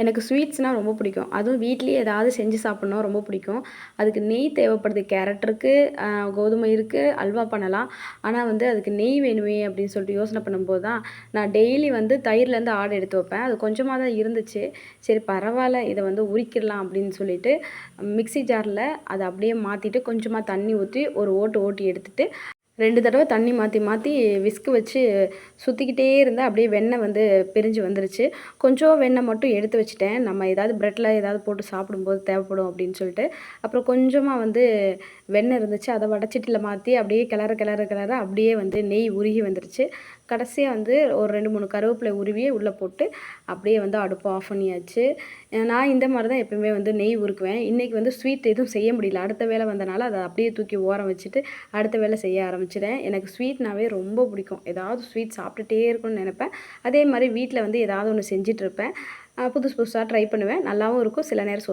எனக்கு ஸ்வீட்ஸ்னால் ரொம்ப பிடிக்கும். அதுவும் வீட்லயே ஏதாவது செஞ்சு சாப்பிட்ணும் ரொம்ப பிடிக்கும். அதுக்கு நெய் தேவைப்படுது. கேரட் இருக்கு, கோதுமை இருக்கு, அல்வா பண்ணலாம். ஆனா வந்து அதுக்கு நெய் வேணுமே அப்படின்னு சொல்லிட்டு யோசனை பண்ணும்போது தான், நான் டெய்லி வந்து தயிர்லேருந்து ஆட எடுத்து வைப்பேன். அது கொஞ்சமா தான் இருந்துச்சு. சரி பரவால்ல, இத வந்து உரிக்கிடலாம் அப்படின்னு சொல்லிட்டு, மிக்ஸி ஜார்ல அத அப்படியே மாத்திட்டு, கொஞ்சமா தண்ணி ஊத்தி, ஒரு ஓட்டு ஓட்டி எடுத்துட்டு 2 தடவ தண்ணி மாத்தி மாத்தி விஸ்க் வச்சு சுத்திக்கிட்டே இருந்தா அப்படியே வெண்ணெய் வந்து பிரிஞ்சு வந்துருச்சு. கொஞ்சம் வெண்ணெய் மட்டும் எடுத்து வச்சுட்டேன். நம்ம ஏதாவது பிரெட்ல ஏதாவது போட்டு சாப்பிடும்போது தேவைப்படும் அப்படின்னு சொல்லிட்டு. அப்புறம் கொஞ்சமா வந்து வெண்ணெய் இருந்துச்சு. அத வடச்சட்டியில மாத்தி அப்படியே கிளற கிளற கிளற அப்படியே வந்து நெய் உருகி வந்துருச்சு. கடைசியா வந்து ஒரு 2, 3 கருவேப்பிலை உருவி உள்ள போட்டு அப்படியே வந்து அடுப்ப ஆஃப் பண்ணியாச்சு. நான் இந்த மாரி தான் எப்பவுமே வந்து நெய் உருக்குவேன். இன்னைக்கு வந்து ஸ்வீட் எதுவும் செய்ய முடியல. அடுத்த வேலை வந்தனால அத அப்படியே தூக்கி ஓரம் வச்சுட்டு, அடுத்த வேலை செய்ய ஆரம்பிச்சுட்டேன். எனக்கு ஸ்வீட்னாவே ரொம்ப பிடிக்கும். ஏதாவது ஸ்வீட் சாப்பிட்டுட்டே இருக்கணும்னு நெனைப்பேன். அதே மாரி வீட்ல வந்து ஏதாவது ஒண்ணு செஞ்சுட்டு இருப்பேன். புதுசு புதுசா ட்ரை பண்ணுவேன். நல்லாவும் இருக்கும். சில நேரம்